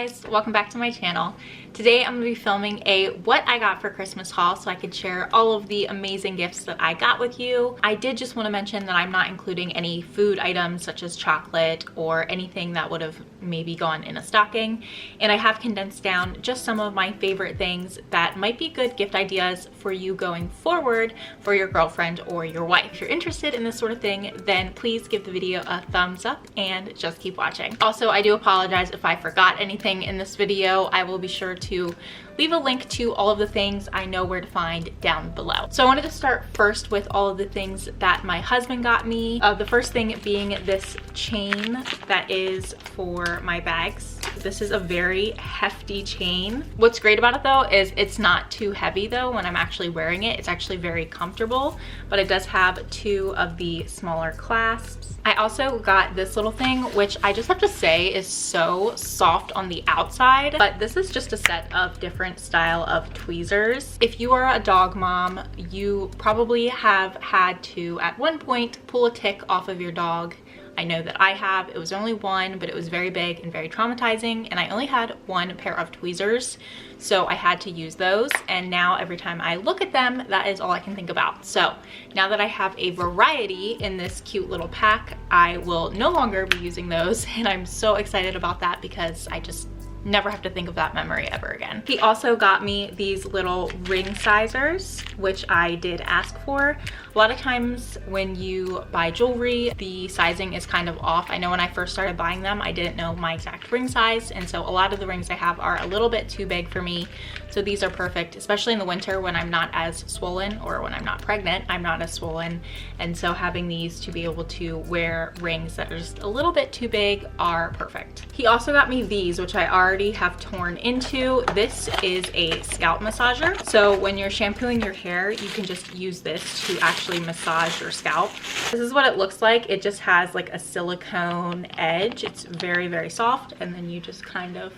guys, welcome back to my channel. Today I'm going to be filming a what I got for Christmas haul so I could share all of the amazing gifts that I got with you. I did just want to mention that I'm not including any food items such as chocolate or anything that would have maybe gone in a stocking, and I have condensed down just some of my favorite things that might be good gift ideas for you going forward for your girlfriend or your wife. If you're interested in this sort of thing, then please give the video a thumbs up and just keep watching. Also, I do apologize if I forgot anything in this video. I will be sure to leave a link to all of the things I know where to find down below. So I wanted to start first with all of the things that my husband got me. The first thing being this chain that is for my bags. This is a very hefty chain. What's great about it though is it's not too heavy though when I'm actually wearing it. It's actually very comfortable, but it does have two of the smaller clasps. I also got this little thing, which I just have to say is so soft on the outside, but this is just a set of different style of tweezers. If you are a dog mom, you probably have had to at one point pull a tick off of your dog. I know that I have. It was only one, but it was very big and very traumatizing, and I only had one pair of tweezers, so I had to use those, and now every time I look at them, that is all I can think about. So now that I have a variety in this cute little pack, I will no longer be using those, and I'm so excited about that because I just never have to think of that memory ever again. He also got me these little ring sizers, which I did ask for. A lot of times when you buy jewelry, the sizing is kind of off. I know when I first started buying them, I didn't know my exact ring size, and so a lot of the rings I have are a little bit too big for me. So these are perfect, especially in the winter when I'm not as swollen, or when I'm not pregnant, I'm not as swollen. And so having these to be able to wear rings that are just a little bit too big are perfect. He also got me these, which I already have torn into. This is a scalp massager. So when you're shampooing your hair, you can just use this to actually massage your scalp. This is what it looks like. It just has like a silicone edge. It's very, very soft. And then you just kind of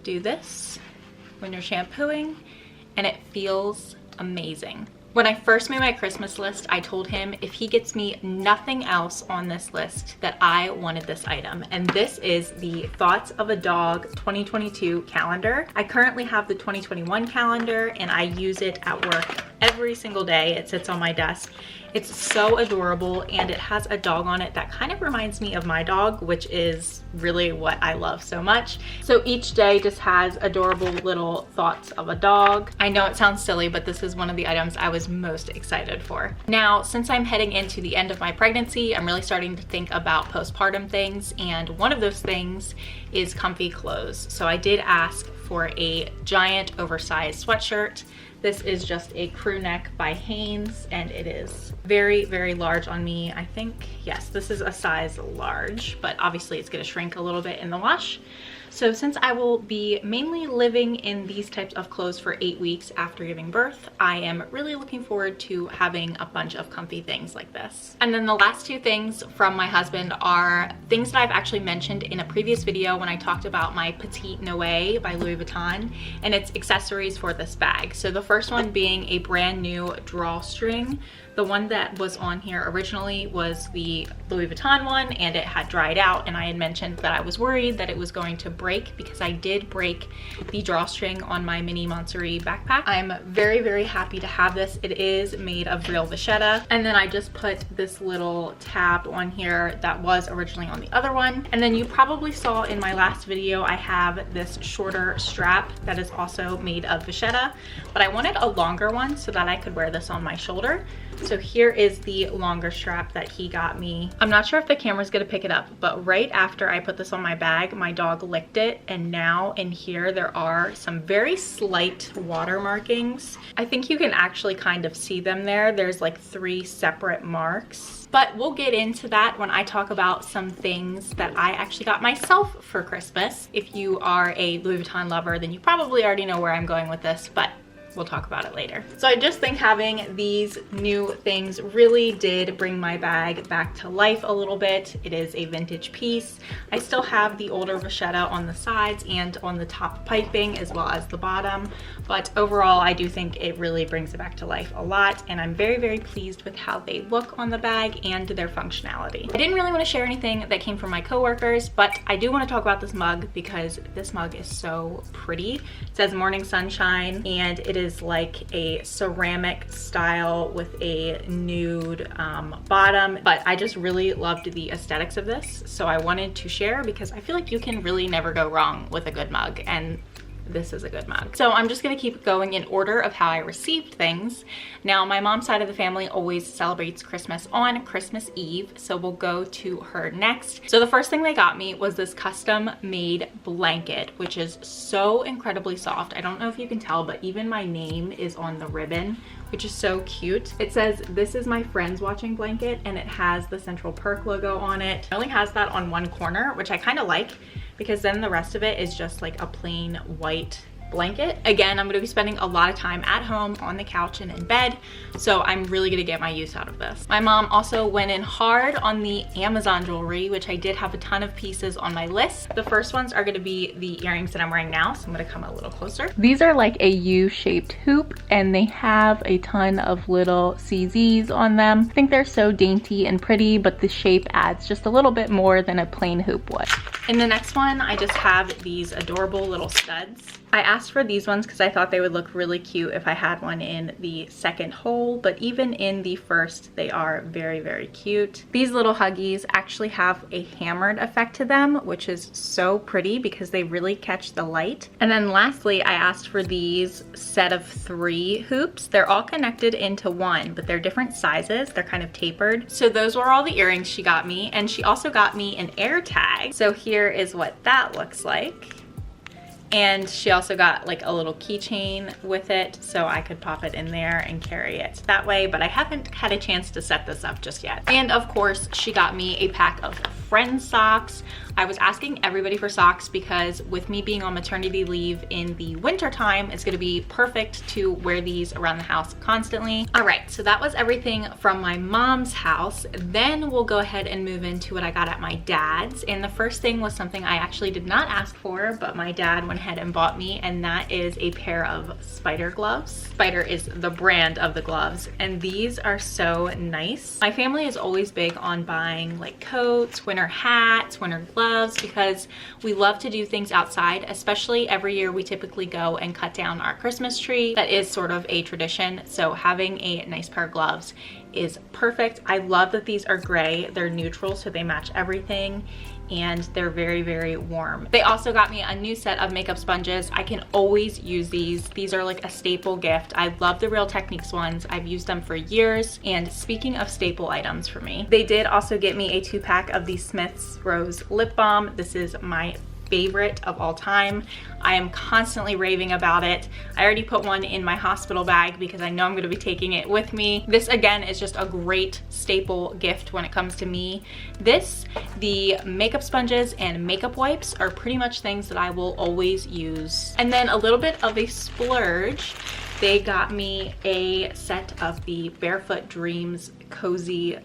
do this when you're shampooing, and it feels amazing. When I first made my Christmas list, I told him if he gets me nothing else on this list that I wanted this item. And this is the Thoughts of a Dog 2022 calendar. I currently have the 2021 calendar and I use it at work every single day. It sits on my desk. It's so adorable, and it has a dog on it that kind of reminds me of my dog, which is really what I love so much. So each day just has adorable little thoughts of a dog. I know it sounds silly, but this is one of the items I was most excited for. Now, since I'm heading into the end of my pregnancy, I'm really starting to think about postpartum things, and one of those things is comfy clothes. So I did ask for a giant oversized sweatshirt. This is just a crew neck by Hanes, and it is very, very large on me. I think, yes, this is a size large, but obviously it's gonna shrink a little bit in the wash. So since I will be mainly living in these types of clothes for 8 weeks after giving birth, I am really looking forward to having a bunch of comfy things like this. And then the last two things from my husband are things that I've actually mentioned in a previous video when I talked about my Petite Noe by Louis Vuitton, and it's accessories for this bag. So the first one being a brand new drawstring. The one that was on here originally was the Louis Vuitton one, and it had dried out, and I had mentioned that I was worried that it was going to break because I did break the drawstring on my mini Montsuri backpack. I'm very, very happy to have this. It is made of real vachetta, and then I just put this little tab on here that was originally on the other one. And then you probably saw in my last video I have this shorter strap that is also made of vachetta, but I wanted a longer one so that I could wear this on my shoulder. So here is the longer strap that he got me. I'm not sure if the camera's gonna pick it up, but right after I put this on my bag, my dog licked it, and now in here there are some very slight water markings. I think you can actually kind of see them there. There's like 3 separate marks. But we'll get into that when I talk about some things that I actually got myself for Christmas. If you are a Louis Vuitton lover, then you probably already know where I'm going with this, but we'll talk about it later. So I just think having these new things really did bring my bag back to life a little bit. It is a vintage piece. I still have the older vachetta on the sides and on the top piping as well as the bottom, but overall I do think it really brings it back to life a lot, and I'm very, very pleased with how they look on the bag and their functionality. I didn't really want to share anything that came from my coworkers, but I do want to talk about this mug because this mug is so pretty. It says Morning Sunshine, and it is like a ceramic style with a nude bottom, but I just really loved the aesthetics of this, so I wanted to share because I feel like you can really never go wrong with a good mug, and this is a good mug. So I'm just gonna keep going in order of how I received things. Now, my mom's side of the family always celebrates Christmas on Christmas Eve, so we'll go to her next. So the first thing they got me was this custom made blanket, which is so incredibly soft. I don't know if you can tell, but even my name is on the ribbon, which is so cute. It says, "This is my friends watching blanket," and it has the Central Perk logo on it. It only has that on one corner, which I kind of like, because then the rest of it is just like a plain white blanket. Again, I'm gonna be spending a lot of time at home on the couch and in bed, so I'm really gonna get my use out of this. My mom also went in hard on the Amazon jewelry, which I did have a ton of pieces on my list. The first ones are gonna be the earrings that I'm wearing now, so I'm gonna come a little closer. These are like a U-shaped hoop, and they have a ton of little CZs on them. I think they're so dainty and pretty, but the shape adds just a little bit more than a plain hoop would. In the next one, I just have these adorable little studs. I asked for these ones because I thought they would look really cute if I had one in the second hole, but even in the first, they are very, very cute. These little huggies actually have a hammered effect to them, which is so pretty because they really catch the light. And then lastly, I asked for these set of 3 hoops. They're all connected into one, but they're different sizes. They're kind of tapered. So those were all the earrings she got me, and she also got me an air tag. So here is what that looks like. And she also got like a little keychain with it, so I could pop it in there and carry it that way, but I haven't had a chance to set this up just yet. And of course, she got me a pack of Friends socks. I was asking everybody for socks because with me being on maternity leave in the winter time, it's gonna be perfect to wear these around the house constantly. All right, so that was everything from my mom's house. Then we'll go ahead and move into what I got at my dad's. And the first thing was something I actually did not ask for, but my dad went ahead and bought me, and that is a pair of Spider gloves. Spider is the brand of the gloves, and these are so nice. My family is always big on buying like coats, winter hats, winter gloves, because we love to do things outside, especially every year we typically go and cut down our Christmas tree. That is sort of a tradition, so having a nice pair of gloves is perfect. I love that these are gray. They're neutral, so they match everything, and they're very, very warm. They also got me a new set of makeup sponges. I can always use these. These are like a staple gift. I love the Real Techniques ones. I've used them for years. And speaking of staple items for me, they did also get me a 2-pack of the Smith's Rose Lip Balm. This is my favorite of all time. I am constantly raving about it. I already put one in my hospital bag because I know I'm going to be taking it with me. This again is just a great staple gift when it comes to me. This, the makeup sponges and makeup wipes are pretty much things that I will always use. And then a little bit of a splurge. They got me a set of the Barefoot Dreams cozy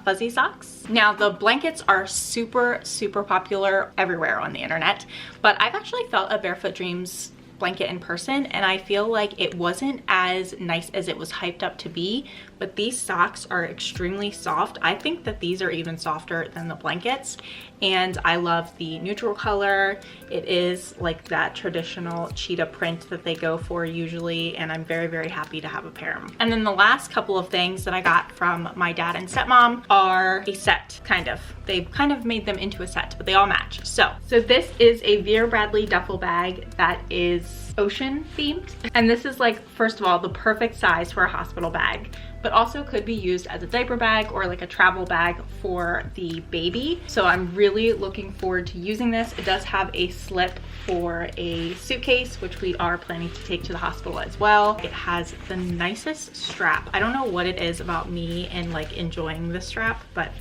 fuzzy socks. Now the blankets are super, super popular everywhere on the internet, but I've actually felt a Barefoot Dreams blanket in person, and I feel like it wasn't as nice as it was hyped up to be, but these socks are extremely soft. I think that these are even softer than the blankets, and I love the neutral color. It is like that traditional cheetah print that they go for usually, and I'm very, very happy to have a pair. And then the last couple of things that I got from my dad and stepmom are a set, kind of. They've kind of made them into a set, but they all match. So this is a Veer Bradley duffel bag that is ocean themed. And this is like, first of all, the perfect size for a hospital bag, but also could be used as a diaper bag or like a travel bag for the baby. So I'm really looking forward to using this. It does have a slip for a suitcase, which we are planning to take to the hospital as well. It has the nicest strap. I don't know what it is about me and like enjoying the strap, but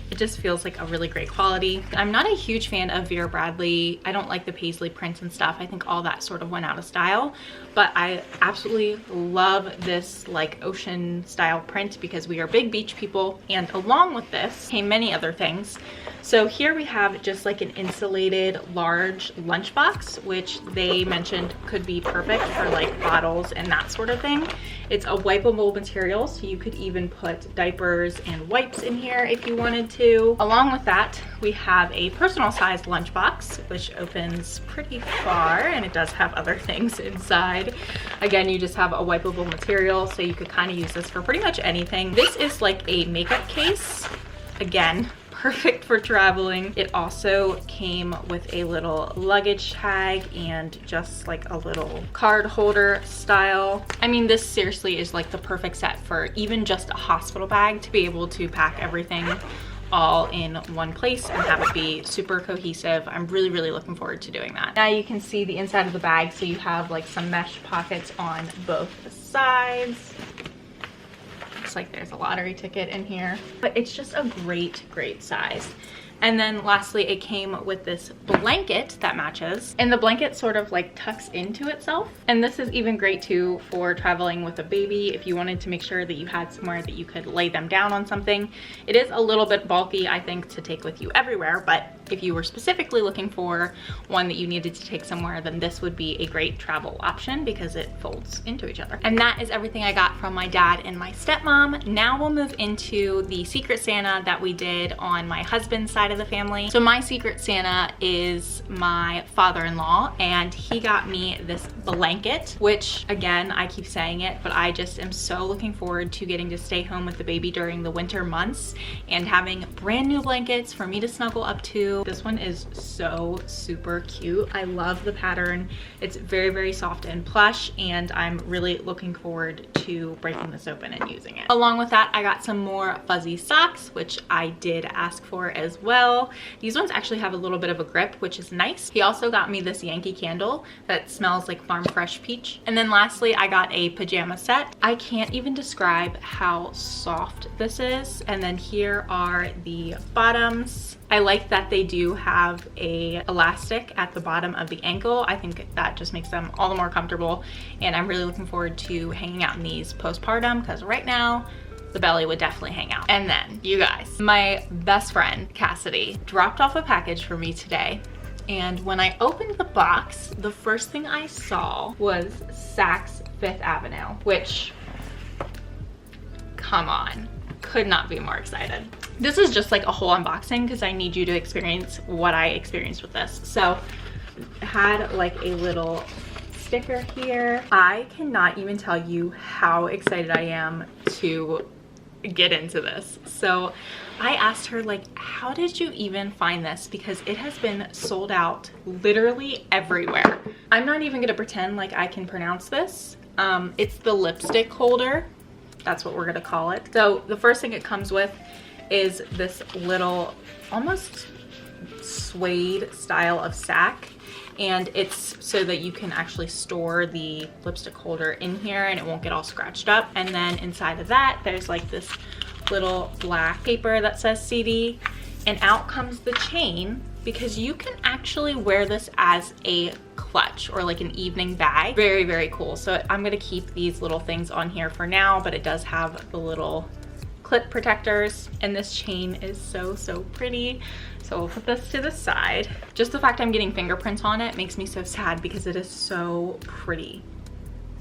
It just feels like a really great quality. I'm not a huge fan of Veer Bradley. I don't like the paisley prints and stuff. I think all that sort of went out of style, but I absolutely love this like ocean style print because we are big beach people. And along with this came many other things. So here we have just like an insulated large lunchbox, which they mentioned could be perfect for like bottles and that sort of thing. It's a wipeable material, so you could even put diapers and wipes in here if you wanted to. Along with that, we have a personal sized lunchbox, which opens pretty far, and it does have other things inside. Again, you just have a wipeable material, so you could kind of use this for pretty much anything. This is like a makeup case. Again, perfect for traveling. It also came with a little luggage tag and just like a little card holder style. I mean, this seriously is like the perfect set for even just a hospital bag to be able to pack everything all in one place and have it be super cohesive. I'm really, really looking forward to doing that. Now you can see the inside of the bag, so you have like some mesh pockets on both sides. Looks like there's a lottery ticket in here, but it's just a great size. And then lastly, it came with this blanket that matches, and the blanket sort of like tucks into itself. And this is even great too for traveling with a baby if you wanted to make sure that you had somewhere that you could lay them down on something. It is a little bit bulky, I think, to take with you everywhere, but if you were specifically looking for one that you needed to take somewhere, then this would be a great travel option because it folds into each other. And that is everything I got from my dad and my stepmom. Now we'll move into the Secret Santa that we did on my husband's side of the family. So my Secret Santa is my father-in-law, and he got me this blanket, which again, I keep saying it, but I just am so looking forward to getting to stay home with the baby during the winter months and having brand new blankets for me to snuggle up to. This one is so super cute. I love the pattern. It's very soft and plush, and I'm really looking forward to breaking this open and using it. Along with that, I got some more fuzzy socks, which I did ask for as well. These ones actually have a little bit of a grip, which is nice. He also got me this Yankee Candle that smells like farm fresh peach. And then lastly, I got a pajama set. I can't even describe how soft this is. And then here are the bottoms. I like that they do have a elastic at the bottom of the ankle. I think that just makes them all the more comfortable, and I'm really looking forward to hanging out in these postpartum because right now the belly would definitely hang out. And then, you guys, my best friend Cassidy dropped off a package for me today, and when I opened the box, the first thing I saw was Saks Fifth Avenue, which, come on, could not be more excited. This is just like a whole unboxing because I need you to experience what I experienced with this. So it had like a little sticker here. I cannot even tell you how excited I am to get into this. So I asked her, like, how did you even find this? Because it has been sold out literally everywhere. I'm not even gonna pretend like I can pronounce this. It's the lipstick holder. That's what we're gonna call it. So the first thing it comes with is this little almost suede style of sack, and it's so that you can actually store the lipstick holder in here and it won't get all scratched up. And then inside of that, there's like this little black paper that says CD, and out comes the chain, because you can actually wear this as a clutch or like an evening bag. Very cool. So I'm gonna keep these little things on here for now, but it does have the little clip protectors, and this chain is so pretty. So we'll put this to the side. Just the fact I'm getting fingerprints on it makes me so sad because it is so pretty.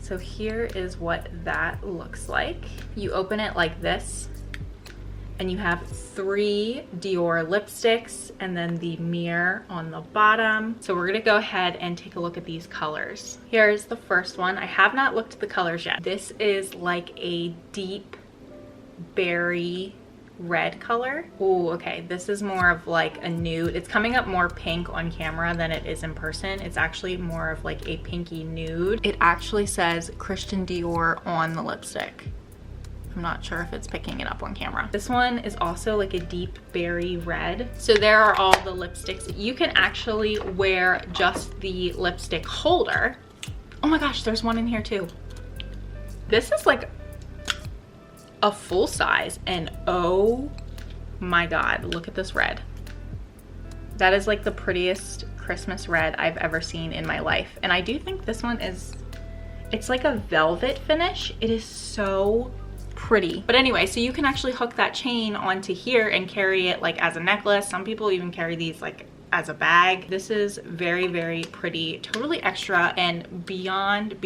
So here is what that looks like. You open it like this, and you have 3 Dior lipsticks and then the mirror on the bottom. So we're gonna go ahead and take a look at these colors. Here's the first one. I have not looked at the colors yet. This is like a deep berry red color. Oh, okay, this is more of like a nude. It's coming up more pink on camera than it is in person. It's actually more of like a pinky nude. It actually says Christian Dior on the lipstick. I'm not sure if it's picking it up on camera. This one is also like a deep berry red. So there are all the lipsticks. You can actually wear just the lipstick holder. Oh my gosh, there's one in here too. This is like a full size, and oh my God, look at this red. That is like the prettiest Christmas red I've ever seen in my life. And I do think this one is, it's like a velvet finish. It is so pretty. But anyway, so you can actually hook that chain onto here and carry it like as a necklace. Some people even carry these like as a bag. This is very, very pretty, totally extra, and beyond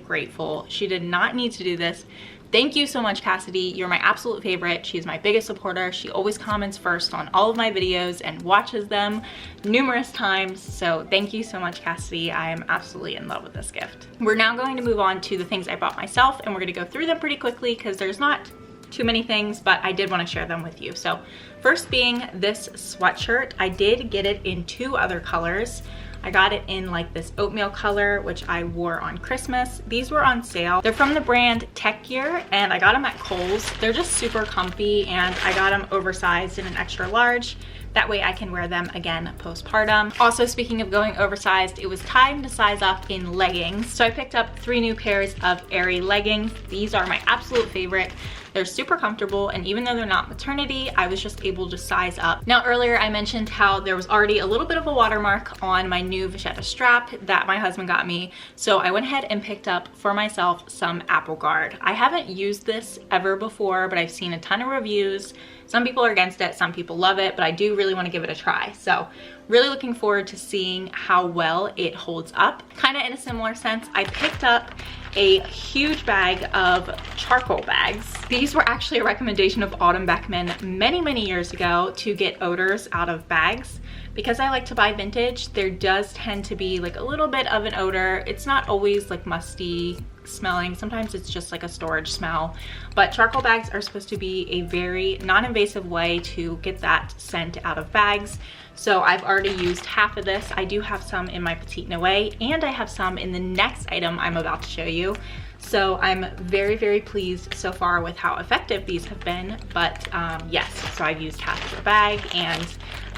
grateful. She did not need to do this. Thank you so much, Cassidy. You're my absolute favorite. She's my biggest supporter. She always comments first on all of my videos and watches them numerous times. So thank you so much, Cassidy. I am absolutely in love with this gift. We're now going to move on to the things I bought myself, and we're gonna go through them pretty quickly because there's not too many things, but I did want to share them with you. So first being this sweatshirt. I did get it in 2 other colors. I got it in like this oatmeal color, which I wore on Christmas. These were on sale. They're from the brand Tech Gear, and I got them at Kohl's. They're just super comfy, and I got them oversized in an extra large. That way I can wear them again postpartum. Also, speaking of going oversized, it was time to size up in leggings. So I picked up 3 new pairs of Airy Leggings. These are my absolute favorite. They're super comfortable, and even though they're not maternity, I was just able to size up. Now earlier I mentioned how there was already a little bit of a watermark on my new vachetta strap that my husband got me. So I went ahead and picked up for myself some Apple Guard. I haven't used this ever before, but I've seen a ton of reviews. Some people are against it, some people love it, but I do really want to give it a try. So really looking forward to seeing how well it holds up. Kind of in a similar sense, I picked up a huge bag of charcoal bags. These were actually a recommendation of Autumn Beckman many years ago to get odors out of bags. Because I like to buy vintage, there does tend to be like a little bit of an odor. It's not always like musty smelling. Sometimes it's just like a storage smell. But charcoal bags are supposed to be a very non-invasive way to get that scent out of bags. So I've already used half of this. I do have some in my Petite Noe, and I have some in the next item I'm about to show you. So I'm very pleased so far with how effective these have been. But yes, so I've used half of the bag, and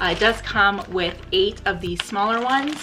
it does come with 8 of these smaller ones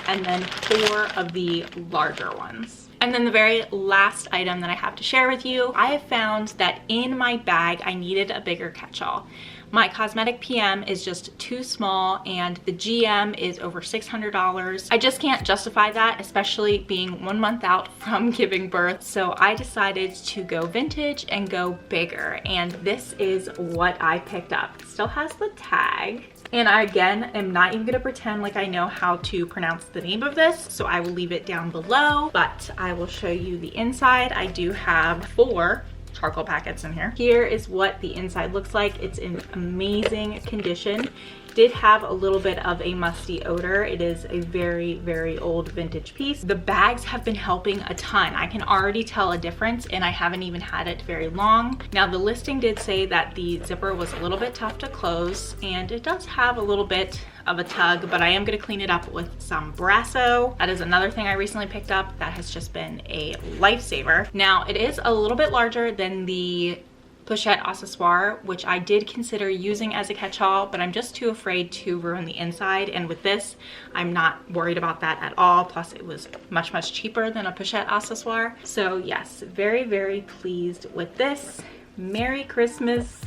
and then 4 of the larger ones. And then the very last item that I have to share with you, I have found that in my bag I needed a bigger catch-all. My cosmetic PM is just too small, and the GM is over $600. I just can't justify that, especially being 1 month out from giving birth. So I decided to go vintage and go bigger, and this is what I picked up. It still has the tag. And I, again, am not even gonna pretend like I know how to pronounce the name of this, so I will leave it down below, but I will show you the inside. I do have 4 charcoal packets in here. Here is what the inside looks like. It's in amazing condition. Did have a little bit of a musty odor. It is a very old vintage piece. The bags have been helping a ton. I can already tell a difference, and I haven't even had it very long. Now the listing did say that the zipper was a little bit tough to close, and it does have a little bit of a tug, but I am gonna clean it up with some Brasso. That is another thing I recently picked up that has just been a lifesaver. Now it is a little bit larger than the pochette accessoire, which I did consider using as a catch-all, but I'm just too afraid to ruin the inside, and with this I'm not worried about that at all. Plus it was much cheaper than a pochette accessoire. So yes, very pleased with this. Merry Christmas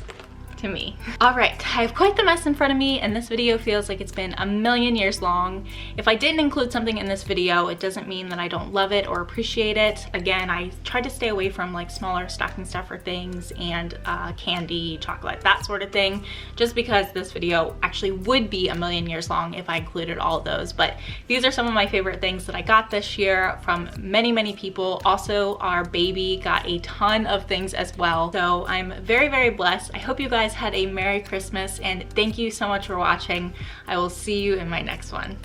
to me. All right, I have quite the mess in front of me, and this video feels like it's been a million years long. If I didn't include something in this video, it doesn't mean that I don't love it or appreciate it. Again, I tried to stay away from like smaller stocking stuffer things and candy, chocolate, that sort of thing, just because this video actually would be a million years long if I included all of those. But these are some of my favorite things that I got this year from many people. Also, our baby got a ton of things as well. So I'm very blessed. I hope you guys had a Merry Christmas, and thank you so much for watching. I will see you in my next one.